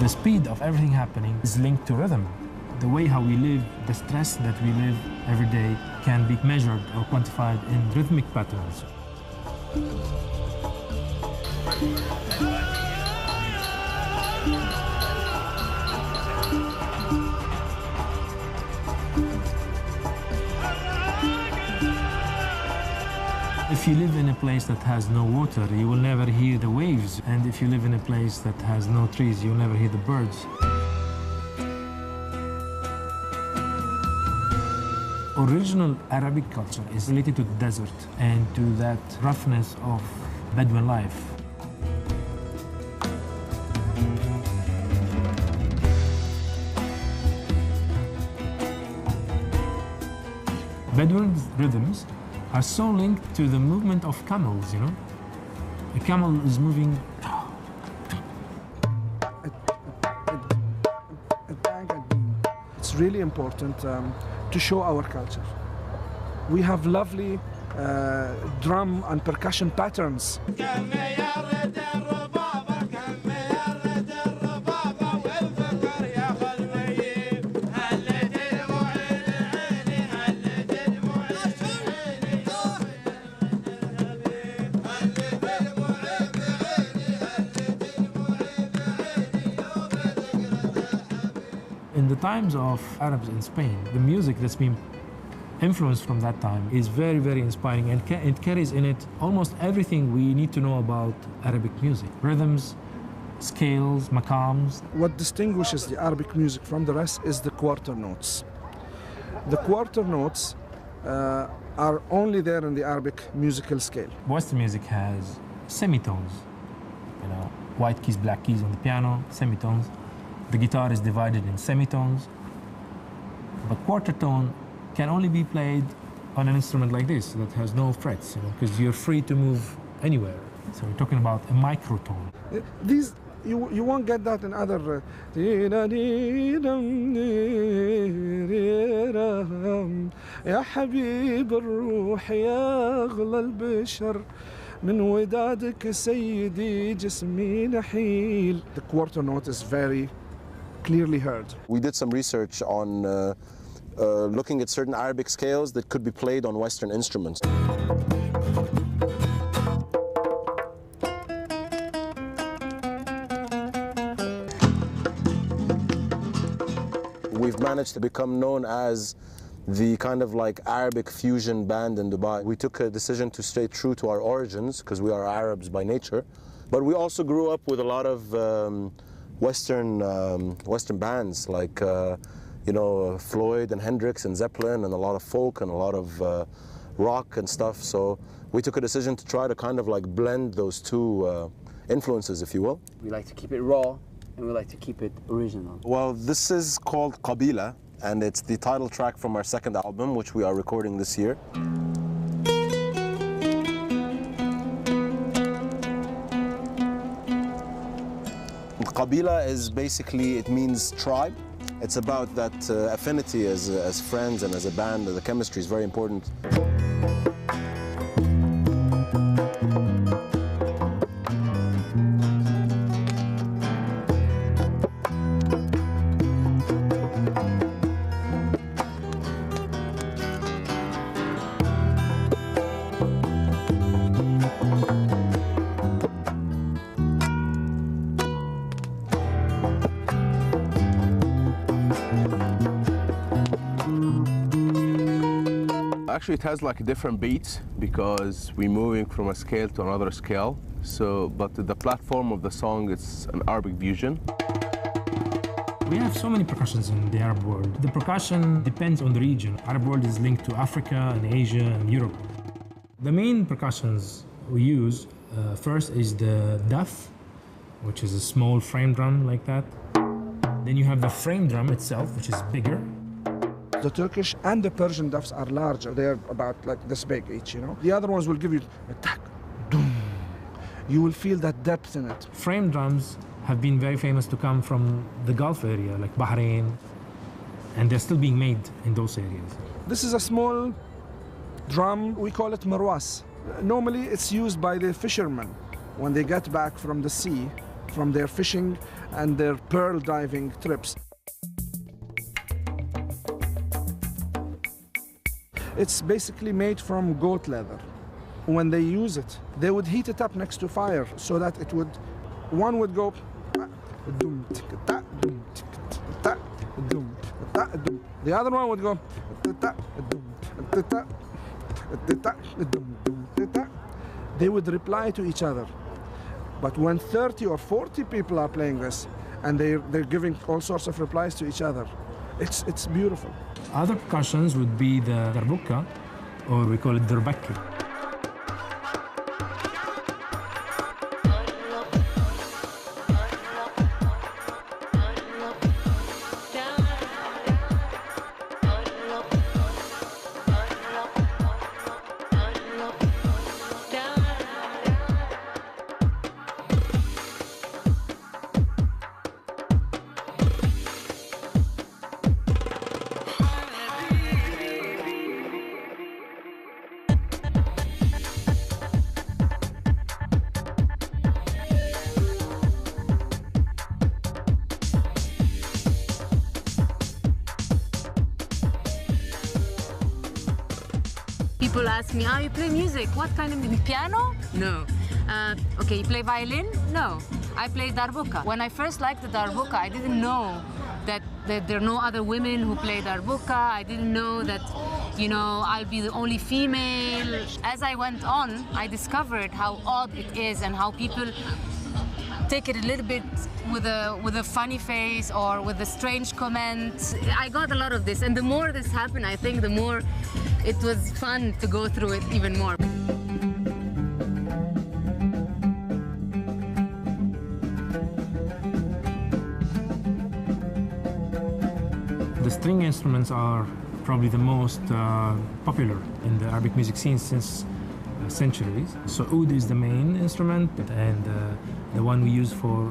The speed of everything happening is linked to rhythm. The way how we live, the stress that we live every day can be measured or quantified in rhythmic patterns. If you live in a place that has no water, you will never hear the waves. And if you live in a place that has no trees, you'll never hear the birds. Original Arabic culture is related to the desert and to that roughness of Bedouin life. Bedouin rhythms are so linked to the movement of camels, you know? A camel is moving. It's really important to show our culture. We have lovely drum and percussion patterns. In the times of Arabs in Spain, the music that's been influenced from that time is very, very inspiring, and it carries in it almost everything we need to know about Arabic music. Rhythms, scales, maqams. What distinguishes the Arabic music from the rest is the quarter notes. The quarter notes are only there in the Arabic musical scale. Western music has semitones, you know, white keys, black keys on the piano, semitones. The guitar is divided in semitones. The quarter tone can only be played on an instrument like this that has no frets, you know, because you're free to move anywhere. So we're talking about a microtone. These you won't get that in other. يا حبيب الروح يا أغلى البشر من ودادك سيدي جسمي نحيل. The quarter note is very clearly heard. We did some research on looking at certain Arabic scales that could be played on Western instruments. We've managed to become known as the kind of like Arabic fusion band in Dubai. We took a decision to stay true to our origins because we are Arabs by nature, but we also grew up with a lot of Western bands like you know, Floyd and Hendrix and Zeppelin, and a lot of folk and a lot of rock and stuff. So we took a decision to try to kind of like blend those two influences, if you will. We like to keep it raw, and we like to keep it original. Well, this is called Qabila, and it's the title track from our second album, which we are recording this year. Qabila is basically, it means tribe. It's about that affinity as friends and as a band. The chemistry is very important. Actually, it has like different beats because we're moving from a scale to another scale. So, but the platform of the song is an Arabic fusion. We have so many percussions in the Arab world. The percussion depends on the region. Arab world is linked to Africa and Asia and Europe. The main percussions we use first is the daf, which is a small frame drum like that. Then you have the frame drum itself, which is bigger. The Turkish and the Persian dafs are larger. They're about like this big each, you know. The other ones will give you a tack, doom. You will feel that depth in it. Frame drums have been very famous to come from the Gulf area, like Bahrain, and they're still being made in those areas. This is a small drum. We call it marwas. Normally, it's used by the fishermen when they get back from the sea, from their fishing, and their pearl diving trips. It's basically made from goat leather. When they use it, they would heat it up next to fire so that it would, one would go, the other one would go, they would reply to each other. But when 30 or 40 people are playing this, and they're giving all sorts of replies to each other, it's beautiful. Other percussions would be the darbuka, or we call it durbaki. People ask me, you play music. What kind of music? Piano? No. Okay, you play violin? No. I play darbuka. When I first liked the darbuka, I didn't know that there are no other women who play darbuka. I didn't know that, I'll be the only female. As I went on, I discovered how odd it is and how people take it a little bit with a funny face or with a strange comment. I got a lot of this, and the more this happened, I think the more it was fun to go through it even more. The string instruments are probably the most popular in the Arabic music scene since centuries. So oud is the main instrument, and the one we use for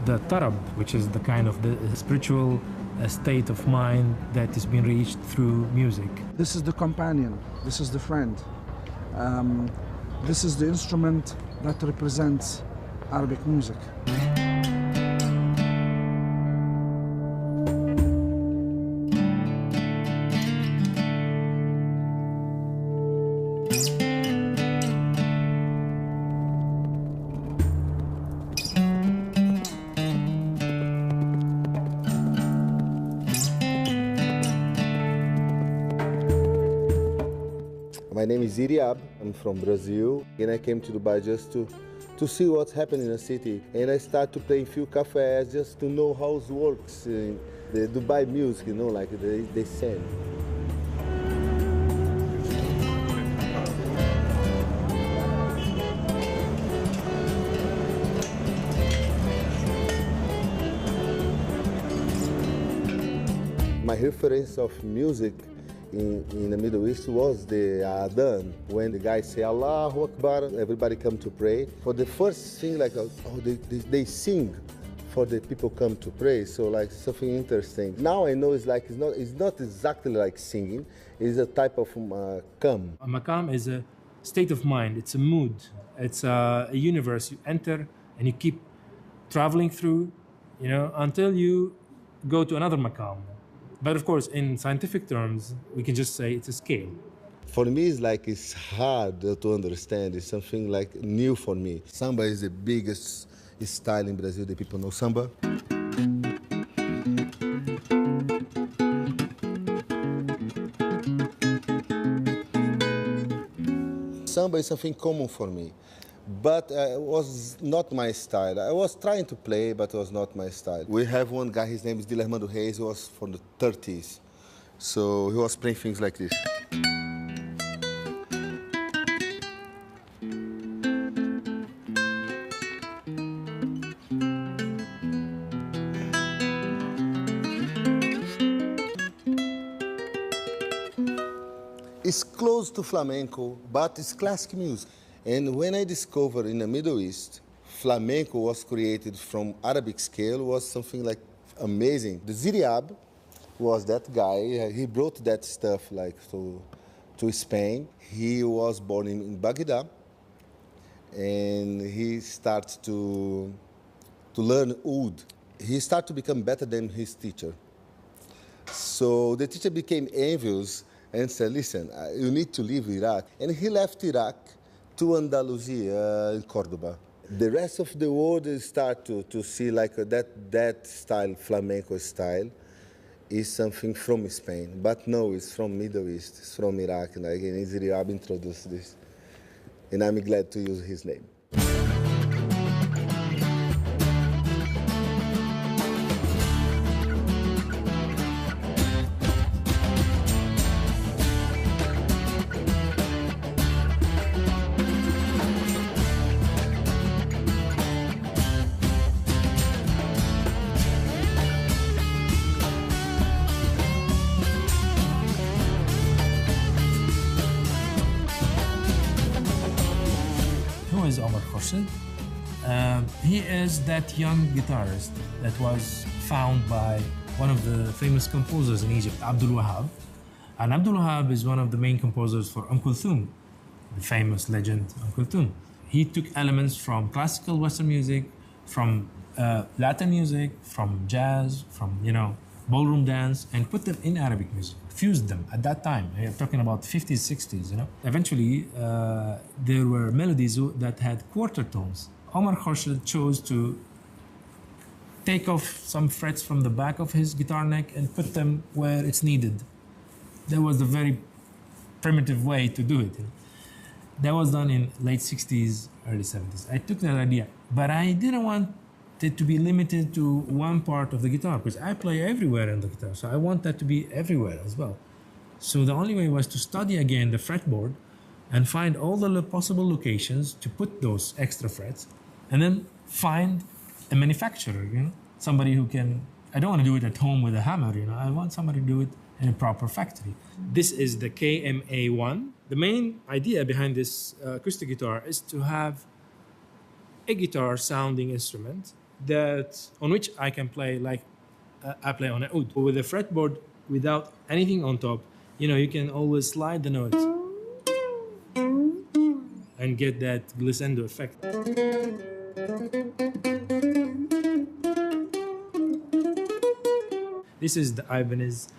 the tarab, which is the kind of the spiritual state of mind that is being reached through music. This is the companion, this is the friend. This is the instrument that represents Arabic music. My name is Iriab. I'm from Brazil, and I came to Dubai just to see what's happening in the city. And I start to play a few cafes just to know how it works, the Dubai music, like they sing. My reference of music in the Middle East was the Adhan. When the guys say Allahu Akbar, everybody come to pray. For the first thing, they sing for the people come to pray. So like something interesting. Now I know it's not exactly like singing. It's a type of calm. A maqam is a state of mind. It's a mood. It's a universe you enter and you keep traveling through, until you go to another maqam. But of course, in scientific terms, we can just say it's a scale. For me, it's hard to understand. It's something like new for me. Samba is the biggest style in Brazil. The people know samba. Samba is something common for me, but it was not my style. I was trying to play, but it was not my style. We have one guy, his name is Dilermando Reis, who was from the 30s. So he was playing things like this. It's close to flamenco, but it's classic music. And when I discovered in the Middle East, flamenco was created from Arabic scale, was something like amazing. The Ziriab was that guy. He brought that stuff to Spain. He was born in Baghdad, and he started to to learn oud. He started to become better than his teacher. So the teacher became envious and said, listen, you need to leave Iraq. And he left Iraq to Andalusia in Cordoba. The rest of the world start to see like that style, flamenco style, is something from Spain. But no, it's from Middle East, it's from Iraq. And again, Izzy Riab introduced this. And I'm glad to use his name. Who is Omar Khorshid? He is that young guitarist that was found by one of the famous composers in Egypt, Abdul Wahab. And Abdul Wahab is one of the main composers for Kulthum, the famous legend Kulthum. He took elements from classical Western music, from Latin music, from jazz, from ballroom dance, and put them in Arabic music, fused them at that time. I'm talking about 50s, 60s, Eventually, there were melodies that had quarter tones. Omar Khorshid chose to take off some frets from the back of his guitar neck and put them where it's needed. That was a very primitive way to do it. That was done in late 60s, early 70s. I took that idea, but I didn't want it to be limited to one part of the guitar because I play everywhere in the guitar, so I want that to be everywhere as well. So the only way was to study again the fretboard and find all the possible locations to put those extra frets, and then find a manufacturer, somebody who can. I don't want to do it at home with a hammer, I want somebody to do it in a proper factory. This is the KMA1. The main idea behind this acoustic guitar is to have a guitar sounding instrument on which I can play like I play on an oud. With a fretboard without anything on top, you can always slide the notes and get that glissando effect. This is the Ibanez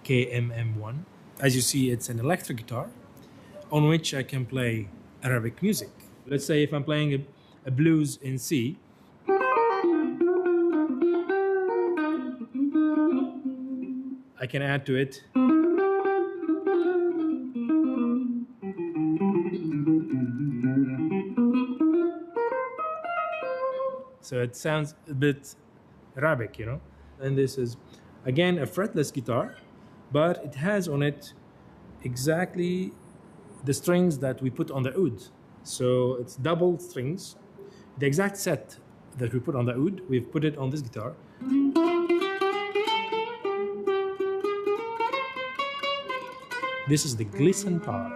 KMM1. As you see, it's an electric guitar on which I can play Arabic music. Let's say if I'm playing a blues in C, I can add to it so it sounds a bit Arabic, And this is again a fretless guitar, but it has on it exactly the strings that we put on the oud. So it's double strings. The exact set that we put on the oud, we've put it on this guitar. This is the glisten power.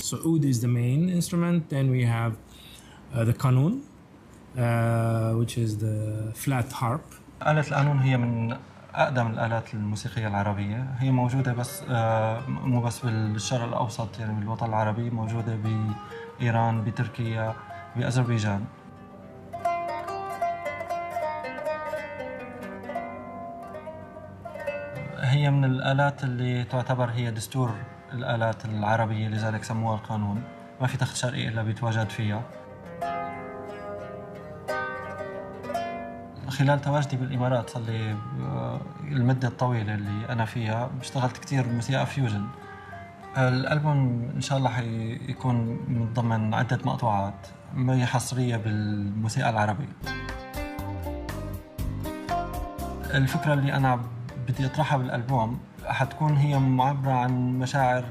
So oud is the main instrument. Then we have the qanun, which is the flat harp. آلة القانون هي من أقدم الآلات الموسيقية العربية. هي موجودة بس مو بس بالشرق الأوسط، يعني بالوطن العربي، موجودة بإيران، بتركيا، بأذربيجان. هي من الآلات اللي تعتبر هي دستور الآلات العربية، لذلك سموها القانون. ما في تخت شرقي إلا بيتواجد فيها. خلال تواجدي بالإمارات صار لي المدة الطويلة اللي أنا فيها اشتغلت كتير بموسيقى فيوجن. الألبوم إن شاء الله حيكون من ضمن عدة مقطوعات هي حصرية بالموسيقى العربية. الفكرة اللي أنا بدي أطرحها بالألبوم حتكون هي معبرة عن مشاعر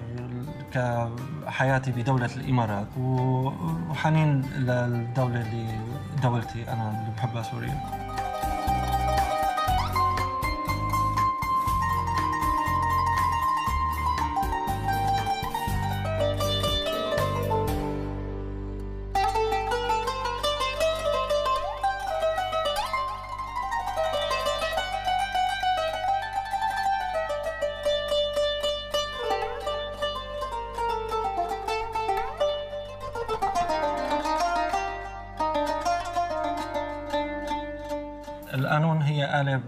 كحياتي بدولة الإمارات وحنين للدولة اللي دولتي أنا اللي بحبها، سوريا. القانون هي آلة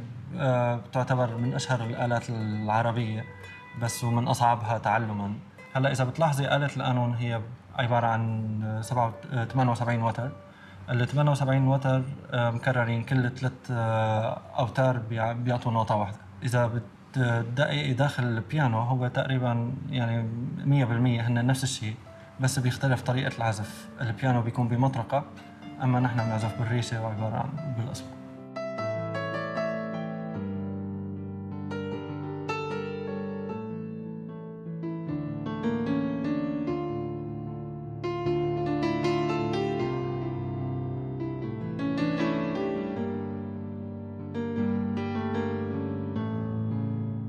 تعتبر من أشهر الآلات العربية بس ومن أصعبها تعلماً. هلا إذا بتلاحظي آلة القانون هي عبارة عن 78 وتر. ال 78 وتر مكررين كل 3 أوتار بيعطوا نوتة واحدة. إذا بتدققي داخل البيانو هو تقريباً يعني 100% هن نفس الشيء بس بيختلف طريقة العزف. البيانو بيكون بمطرقة أما نحن بنعزف بالريشة وعبارة عن بالأصبع.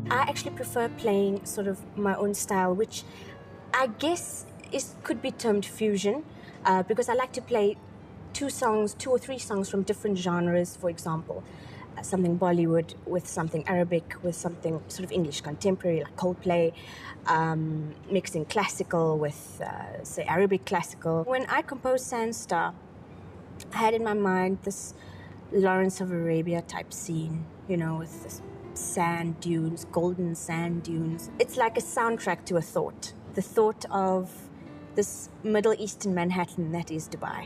I actually prefer playing sort of my own style, which I guess could be termed fusion, because I like to play 2 or 3 songs from different genres, for example, something Bollywood with something Arabic, with something sort of English contemporary like Coldplay, mixing classical with, say, Arabic classical. When I composed Sandstar, I had in my mind this Lawrence of Arabia type scene, you know, with this sand dunes, golden sand dunes. It's like a soundtrack to a thought. The thought of this Middle Eastern Manhattan that is Dubai.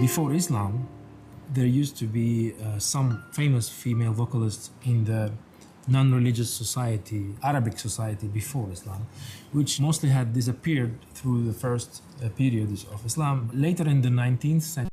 Before Islam, there used to be some famous female vocalists in the non-religious society, Arabic society before Islam, which mostly had disappeared through the first periods of Islam. Later in the 19th century,